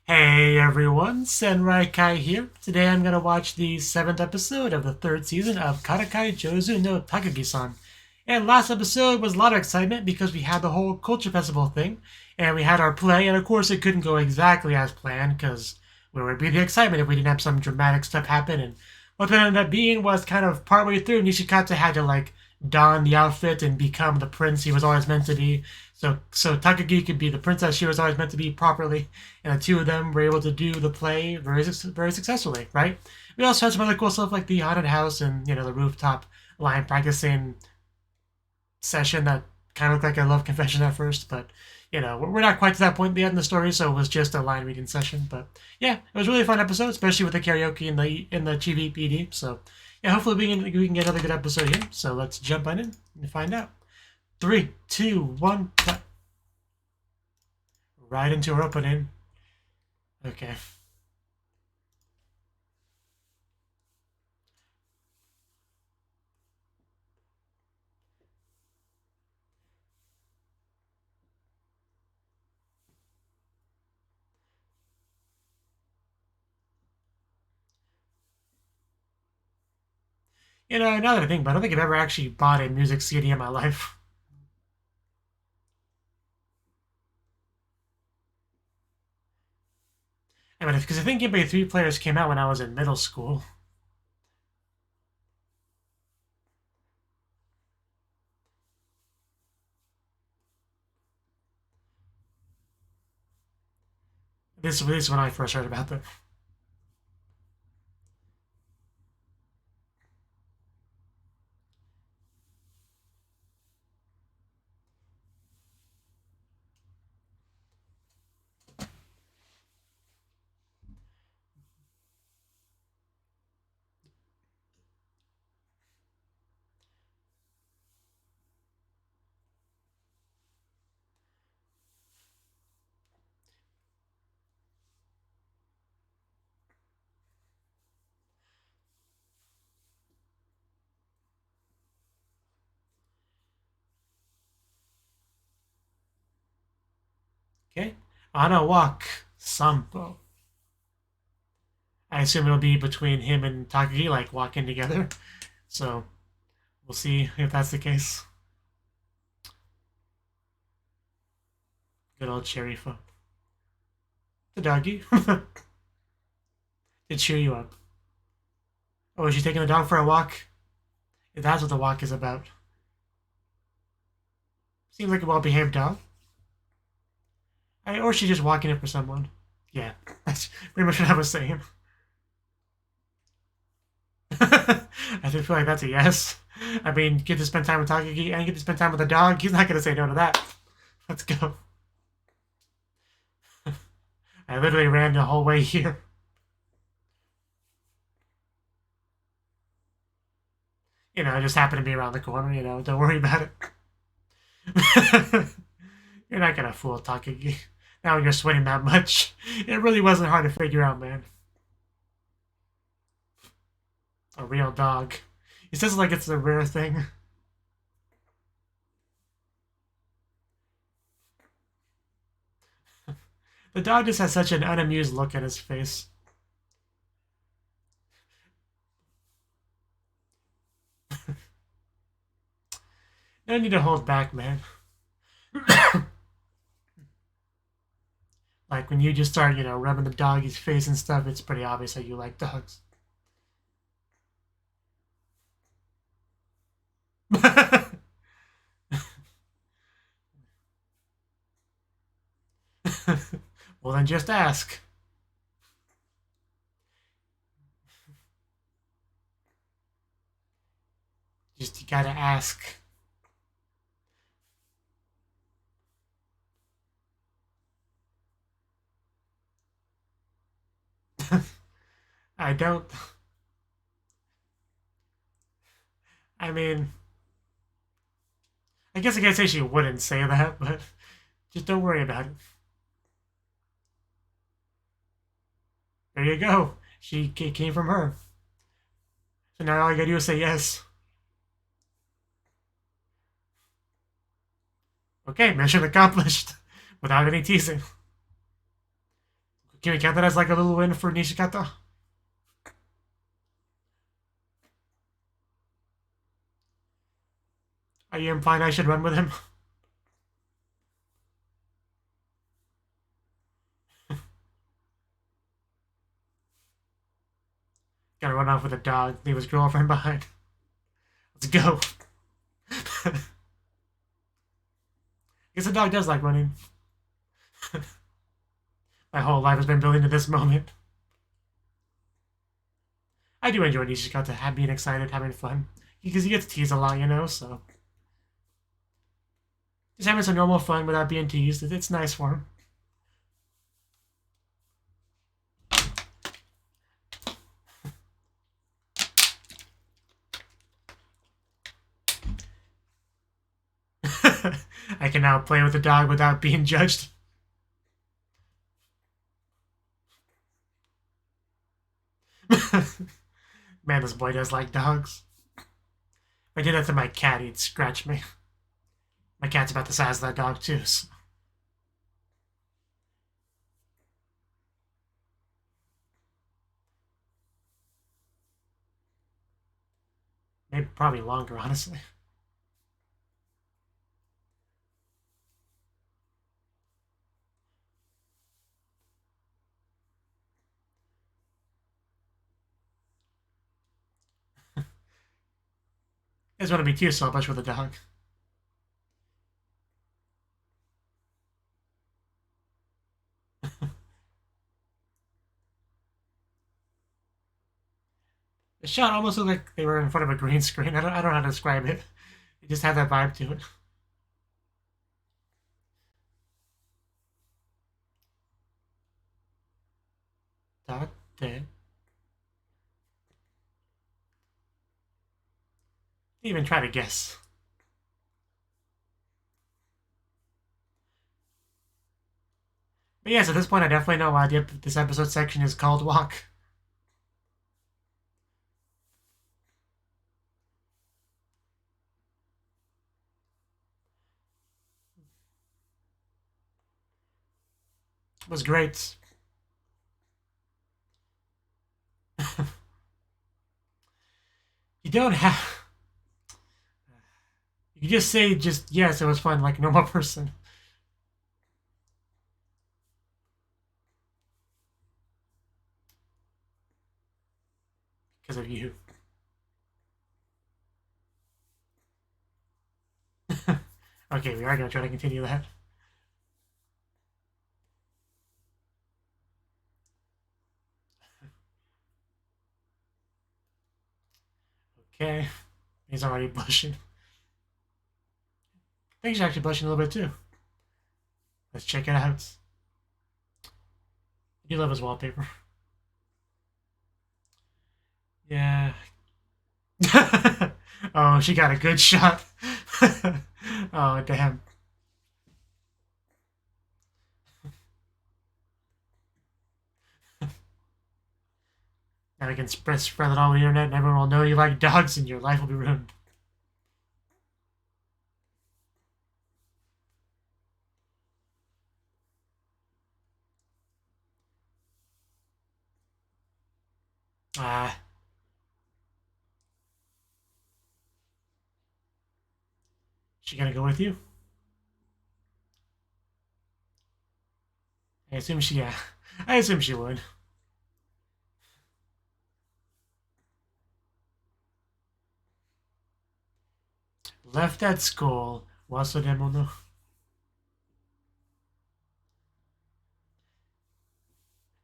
Hey everyone, Karakai here. Today I'm gonna watch the 7th episode of the 3rd season of Karakai Jouzu no Takagi-san. And last episode was a lot of excitement because we had the whole culture festival thing, and we had our play, and of course it couldn't go exactly as planned because where would be the excitement if we didn't have some dramatic stuff happen? And what that ended up being was kind of partway through, Nishikata had to don the outfit and become the prince he was always meant to be. So Takagi could be the princess she was always meant to be properly, and the two of them were able to do the play very successfully, right? We also had some other cool stuff like the haunted house and the rooftop line practicing session that kind of looked like a love confession at first, but we're not quite to that point yet in the story, so it was just a line reading session. But yeah, it was really a fun episode, especially with the karaoke and the chibi PD. So yeah, hopefully we can get another good episode here. So let's jump on in and find out. 3, 2, 1, right into our opening. Okay. Now that I think about it, I don't think I've ever actually bought a music CD in my life. I mean, because I think Game Boy 3 players came out when I was in middle school. This is when I first heard about them. Okay. On a walk, Sampo. I assume it'll be between him and Takagi, like walking together. So we'll see if that's the case. Good old cherry phone. The doggy. To cheer you up. Oh, is she taking the dog for a walk? If that's what the walk is about. Seems like a well behaved dog. Or she's just walking it for someone. Yeah, that's pretty much what I was saying. I do feel like that's a yes. I mean, get to spend time with Takagi and get to spend time with the dog. He's not going to say no to that. Let's go. I literally ran the whole way here. I just happened to be around the corner. Don't worry about it. You're not going to fool Takagi. Now you're sweating that much. It really wasn't hard to figure out, man. A real dog. He says it like it's a rare thing. The dog just has such an unamused look on his face. No need to hold back, man. Like when you just start, rubbing the doggy's face and stuff, it's pretty obvious that you like dogs. Well, then just ask. Just you gotta ask. I don't. I mean, I guess I can't say she wouldn't say that, but just don't worry about it. There you go. It came from her. So now all you gotta do is say yes. Okay, mission accomplished. Without any teasing. Can we count that as like a little win for Nishikata? Are you implying I should run with him? Gotta run off with a dog, leave his girlfriend behind. Let's go. I guess the dog does like running. My whole life has been building to this moment. I do enjoy Nishikata being excited, having fun. Because he gets teased a lot, you know, so. Just having some normal fun without being teased, it's nice for him. I can now play with the dog without being judged. Man, this boy does like dogs. If I did that to my cat, he'd scratch me. My cat's about the size of that dog, too, so. Maybe probably longer, honestly. I just want to be too selfish with a dog. The shot almost looked like they were in front of a green screen. I don't know how to describe it. It just had that vibe to it. Date. Didn't even try to guess. But yes, at this point, I definitely know why this episode section is called Walk. It was great. You don't have... You can just say, yes, it was fun, like a normal person. Because of you. Okay, we are going to try to continue that. Okay. He's already blushing. I think he's actually blushing a little bit too. Let's check it out. I do love his wallpaper. Yeah. Oh, she got a good shot. Oh, damn. Now we can spread it all over the internet and everyone will know you like dogs and your life will be ruined. Ah. She gonna go with you? I assume she, yeah. I assume she would. Left at school. Wasodemono.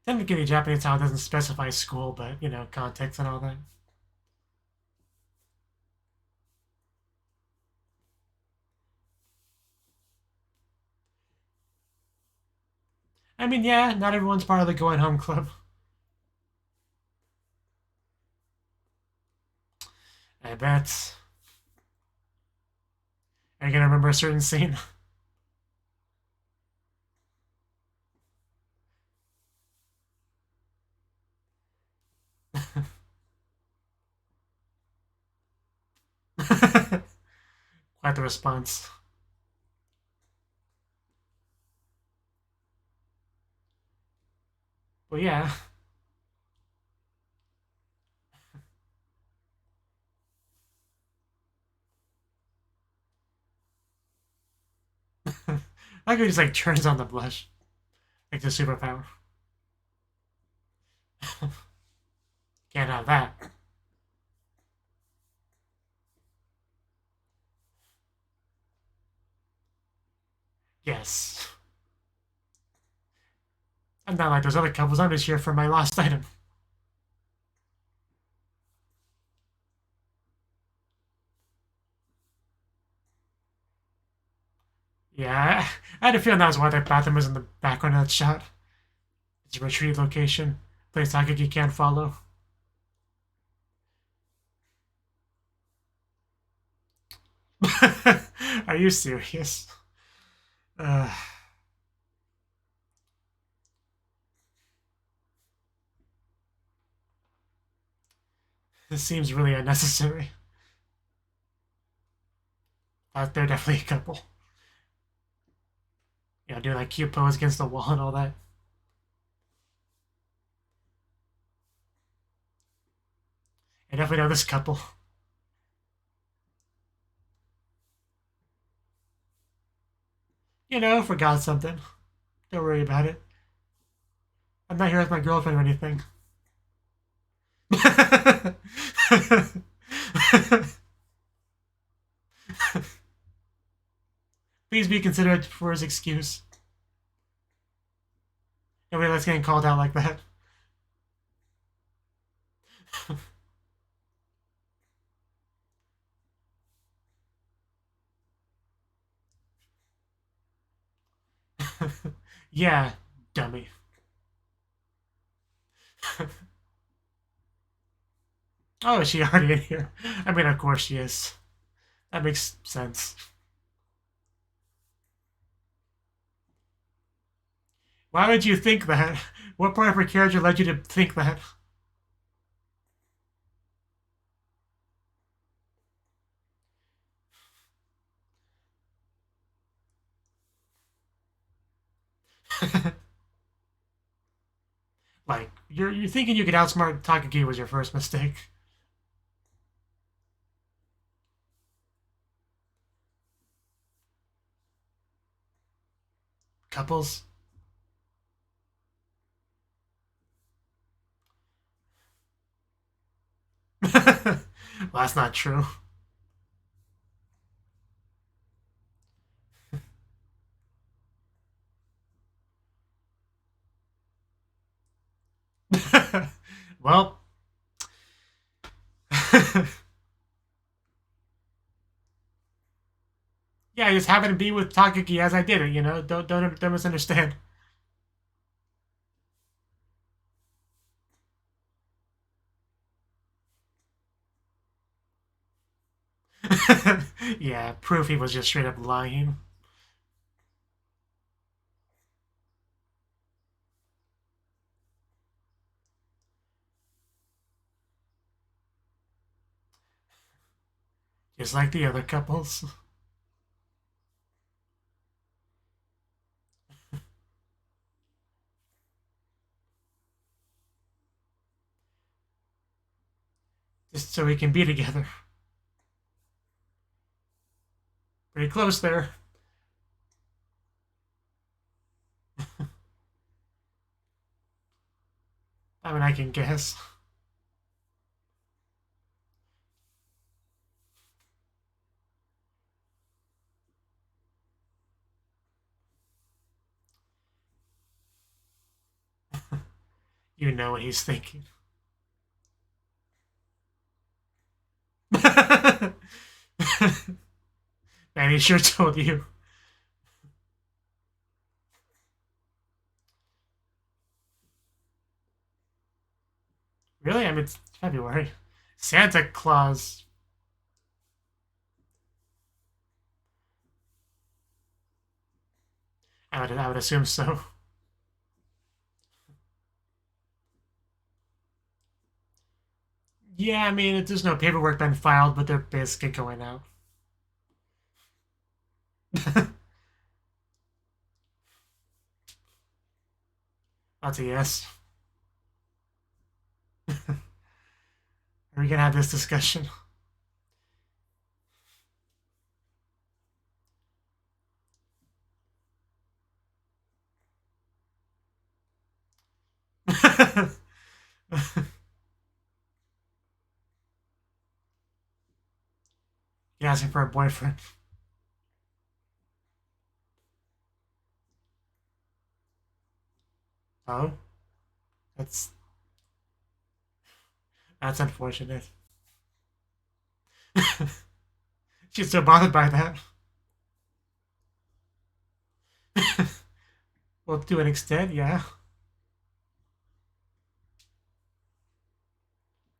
Technically, Japanese style doesn't specify school, but, you know, context and all that. I mean, yeah, not everyone's part of the going home club. I bet. Are you gonna remember a certain scene? Quite the response. Well, yeah. Like it just like turns on the blush. Like the superpower. Can't have that. Yes. I'm not like those other couples. I'm just here for my last item. Yeah, I had a feeling that was why that bathroom was in the background of that shot. It's a retreat location. Place Takagi can't follow. Are you serious? Uh, this seems really unnecessary. They're definitely a couple. You know, doing like cute pose against the wall and all that. I definitely know this couple. You know, forgot something. Don't worry about it. I'm not here with my girlfriend or anything. Please be considerate for his excuse. Nobody likes getting called out like that. Yeah, dummy. Oh, is she already in here? I mean, of course she is. That makes sense. Why would you think that? What part of her character led you to think that? Like, you're thinking you could outsmart Takagi was your first mistake. Couples? Well, that's not true. Well, yeah, I just happened to be with Takagi as I did it. You know, don't misunderstand. Yeah, proof he was just straight up lying. Just like the other couples. Just so we can be together. Pretty close there. I mean, I can guess. You know what he's thinking. Man, he sure told you. Really? I mean, it's February. Santa Claus. I would assume so. Yeah, I mean, there's no paperwork been filed, but they're basically going out. That's a yes. We're gonna have this discussion. You're asking for a boyfriend. Oh, that's unfortunate. She's so bothered by that. Well, to an extent, yeah.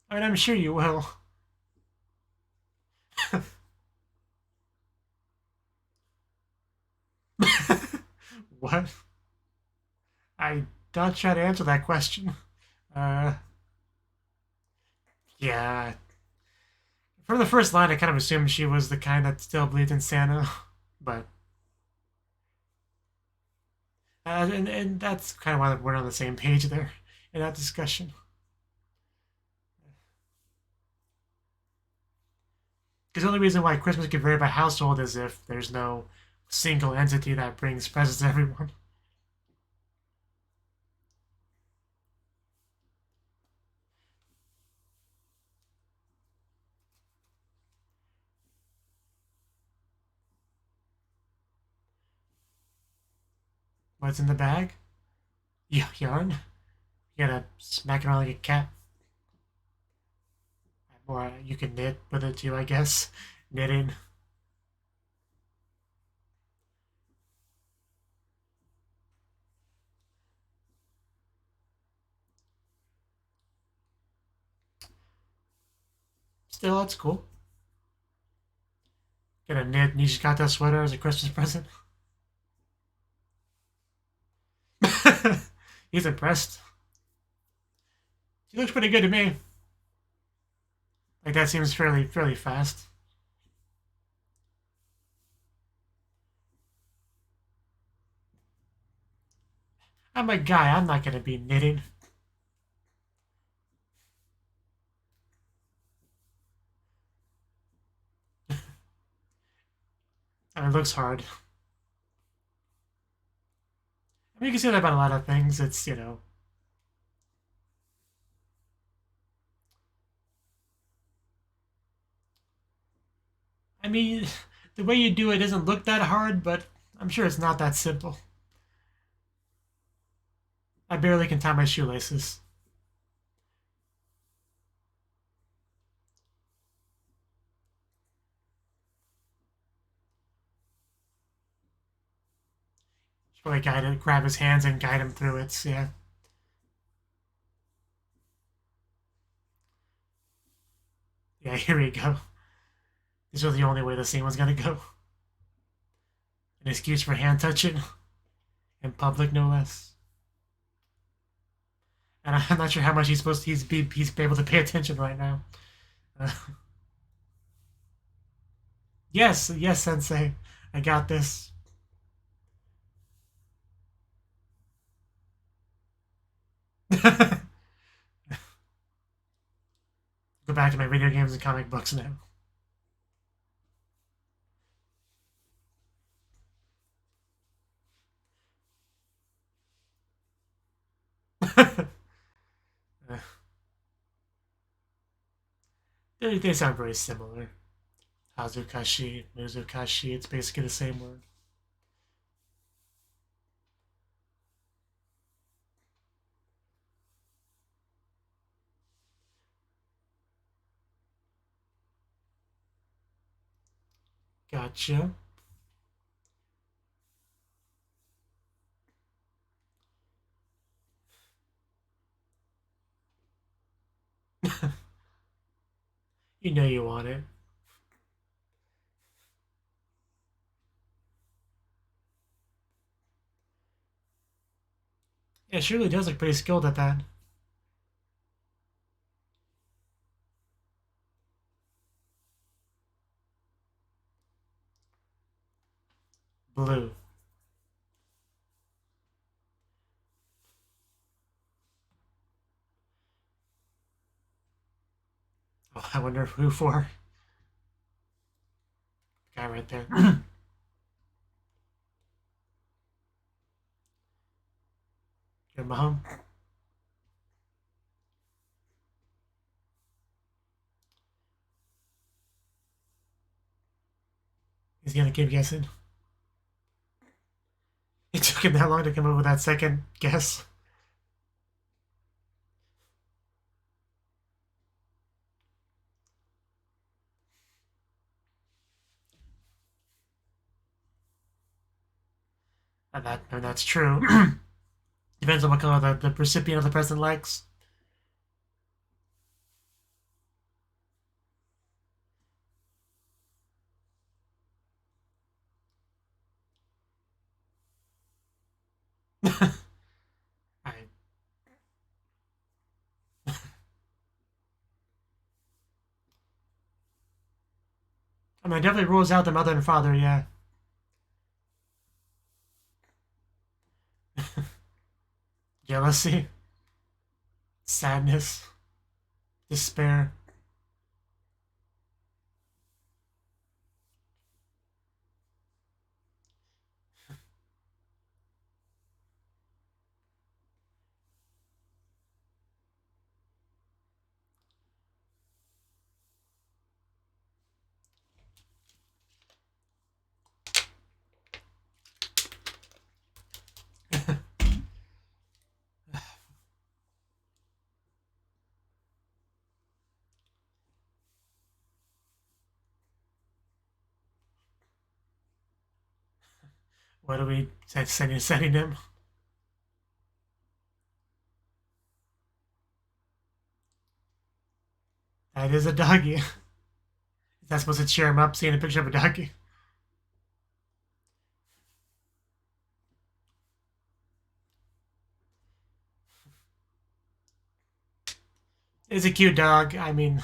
I mean, I'm sure you will. What? I don't try to answer that question. Uh, yeah. From the first line, I kind of assumed she was the kind that still believed in Santa, but and that's kind of why we're on the same page there in that discussion. Because the only reason why Christmas can vary by household is if there's no single entity that brings presents to everyone. What's in the bag? Yarn. You gotta smack it around like a cat. Or you can knit with it too, I guess. Knitting. Still, that's cool. Get a knit Nishikata sweater as a Christmas present. He's impressed. She looks pretty good to me. Like that seems fairly fast. I'm a guy. I'm not gonna be knitting. I mean, it looks hard. I mean, you can say that about a lot of things. It's I mean, the way you do it doesn't look that hard, but I'm sure it's not that simple. I barely can tie my shoelaces. Should probably guide him, grab his hands and guide him through it. So, yeah. Yeah, here we go. This was the only way the scene was gonna go. An excuse for hand touching in public, no less. And I'm not sure how much he's be able to pay attention right now. Uh, yes, yes, Sensei, I got this. Go back to my video games and comic books now. They sound very similar. Hazukashi, Mizukashi, it's basically the same word. Gotcha. You know you want it. Yeah, she really does look pretty skilled at that. Blue. Oh, I wonder who for. Guy right there. Get him home. He's gonna keep guessing. It took him that long to come up with that second guess. And that's true. Depends on what color the recipient of the present likes. I mean, it definitely rules out the mother and father, yeah. Jealousy, sadness, despair. What are we sending him? That is a doggy. Is that supposed to cheer him up, seeing a picture of a doggy? It's a cute dog. I mean,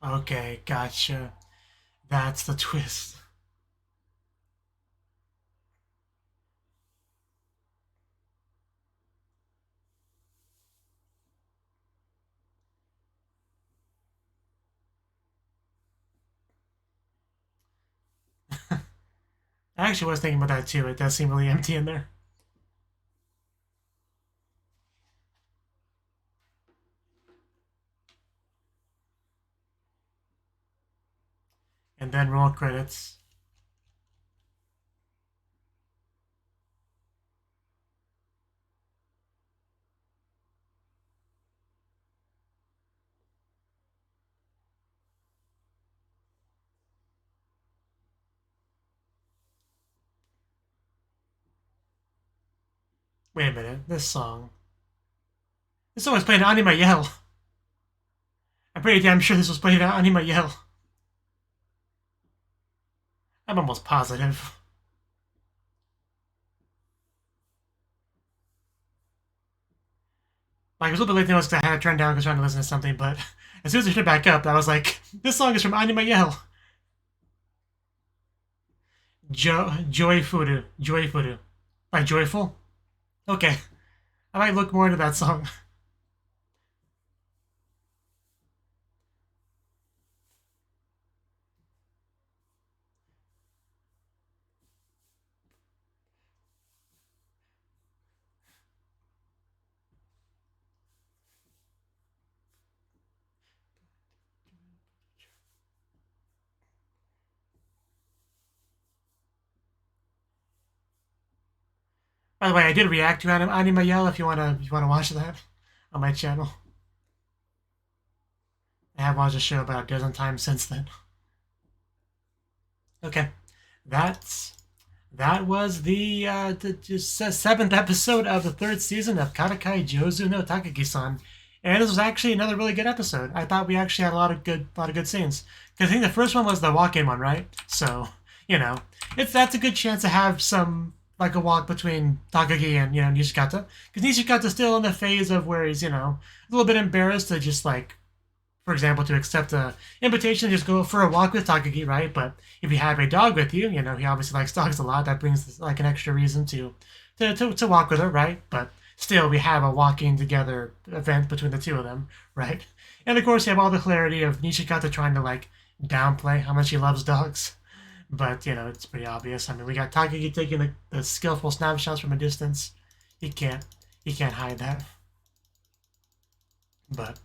okay, gotcha. That's the twist. I actually was thinking about that too. It does seem really empty in there. And then roll credits. Wait a minute, this song. This song was playing Anima Yell. I'm pretty damn sure this was playing Anima Yell. I'm almost positive. Like, it was a little bit late to notice because I had it turned down because I was trying to listen to something, but as soon as I turned it back up, I was like, this song is from Anima Yell. Joy Furu. Joy Furu. Like, joyful? Okay. I might look more into that song. By the way, I did react to Anima Yell if you wanna watch that on my channel. I have watched the show about a dozen times since then. Okay, that was the seventh episode of the third season of Karakai Jouzu no Takagi-san, and this was actually another really good episode. I thought we actually had a lot of good scenes because I think the first one was the walk-in one, right? So that's a good chance to have some like a walk between Takagi and Nishikata, because Nishikata's still in the phase of where he's a little bit embarrassed to just like for example, to accept a invitation to just go for a walk with Takagi, right? But if you have a dog with you, you know, he obviously likes dogs a lot. That brings like an extra reason to walk with her, right? But still, we have a walking together event between the two of them, right? And of course, you have all the clarity of Nishikata trying to like downplay how much he loves dogs. But, you know, it's pretty obvious. I mean, we got Takagi taking the skillful snapshots from a distance. He can't hide that. But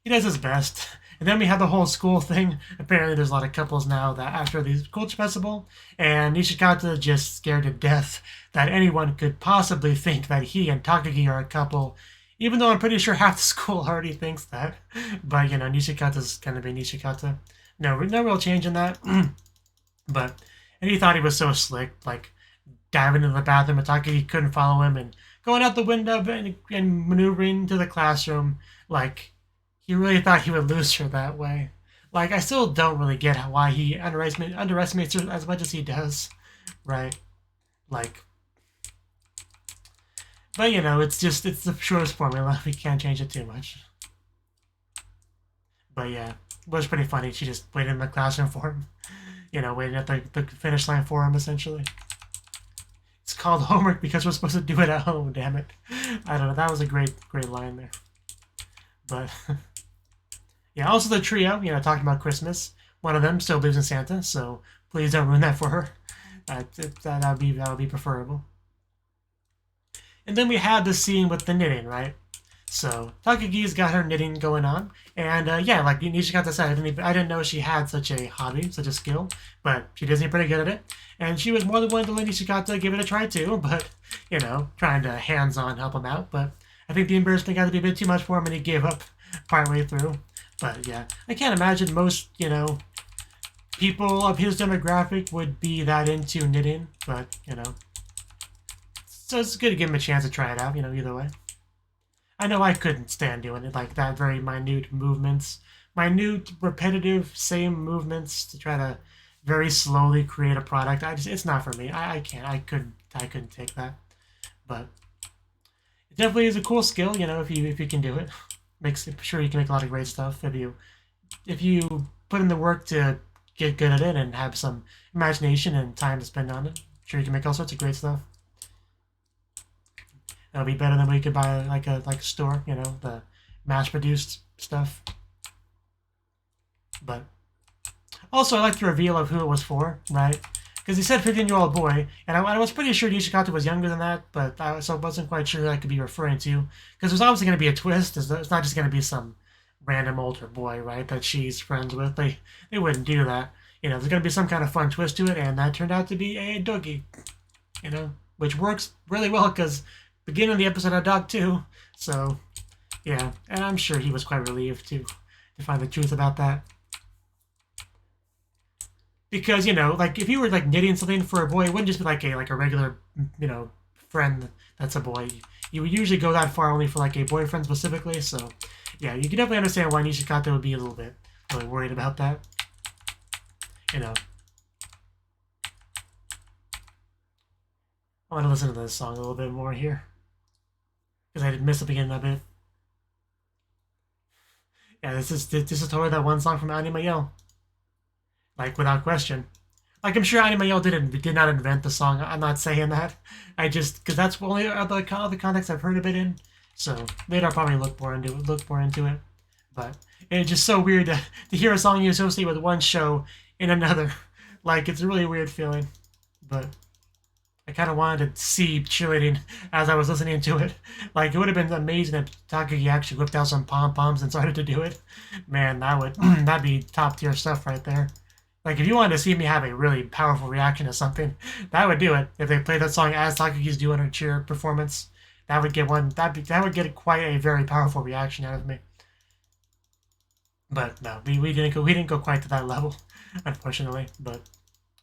he does his best. And then we have the whole school thing. Apparently there's a lot of couples now that after the culture festival, and Nishikata just scared to death that anyone could possibly think that he and Takagi are a couple, even though I'm pretty sure half the school already thinks that. But, you know, Nishikata's gonna be Nishikata. No real change in that. But, and he thought he was so slick, like diving into the bathroom and Takagi couldn't follow him and going out the window and maneuvering into the classroom. Like, he really thought he would lose her that way. Like, I still don't really get why he underestimates her as much as he does, right? Like, but you know, it's the shortest formula. We can't change it too much. But yeah, it was pretty funny. She just waited in the classroom for him. You know, waiting at the finish line for him, essentially. It's called homework because we're supposed to do it at home, damn it. I don't know, that was a great line there. But, yeah, also the trio, you know, talking about Christmas. One of them still lives in Santa, so please don't ruin that for her. That would be preferable. And then we had the scene with the knitting, right? So Takagi's got her knitting going on, and yeah, like Nishikata said, I didn't know she had such a hobby, such a skill, but she does seem pretty good at it, and she was more than willing to let Nishikata give it a try too, but, you know, trying to hands-on help him out, but I think the embarrassment got to be a bit too much for him, and he gave up partway through. But yeah, I can't imagine most, you know, people of his demographic would be that into knitting, but, you know, so it's good to give him a chance to try it out, you know, either way. I know I couldn't stand doing it, like that very minute movements, minute, repetitive, same movements to try to very slowly create a product. It's not for me. I can't. I couldn't take that. But it definitely is a cool skill, you know, if you can do it. Sure you can make a lot of great stuff if you put in the work to get good at it and have some imagination and time to spend on it. Sure you can make all sorts of great stuff. That'll be better than we could buy like a store, you know, the mass-produced stuff. But also, I like the reveal of who it was for, right? Because he said 15-year-old boy, and I was pretty sure Nishikata was younger than that, but I wasn't quite sure who I could be referring to. Because there's obviously going to be a twist. It's not just going to be some random older boy, right, that she's friends with. They wouldn't do that. You know, there's going to be some kind of fun twist to it, and that turned out to be a doggy, you know, which works really well because beginning of the episode had a dog too. So, yeah, and I'm sure he was quite relieved to find the truth about that. Because, you know, like if you were like knitting something for a boy, it wouldn't just be like a regular, you know, friend that's a boy. You would usually go that far only for like a boyfriend specifically. So, yeah, you can definitely understand why Nishikata would be a little bit really worried about that. You know, I want to listen to this song a little bit more here because I did miss the beginning of it. Yeah, this is totally that one song from Anima Yell. Like, without question. Like, I'm sure Anima Yell did not invent the song. I'm not saying that. Because that's only the context I've heard of it in. So, later I'll probably look more into it. But it's just so weird to hear a song you associate with one show in another. Like, it's a really weird feeling. But I kind of wanted to see cheerleading as I was listening to it. Like, it would have been amazing if Takagi actually whipped out some pom-poms and started to do it. Man, that'd be top-tier stuff right there. Like, if you wanted to see me have a really powerful reaction to something, that would do it. If they played that song as Takagi's doing her cheer performance, that would get quite a very powerful reaction out of me. But no, we didn't go quite to that level, unfortunately. But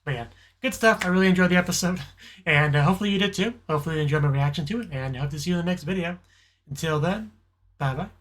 yeah, good stuff. I really enjoyed the episode, and hopefully you did too. Hopefully you enjoyed my reaction to it, and I hope to see you in the next video. Until then, bye bye.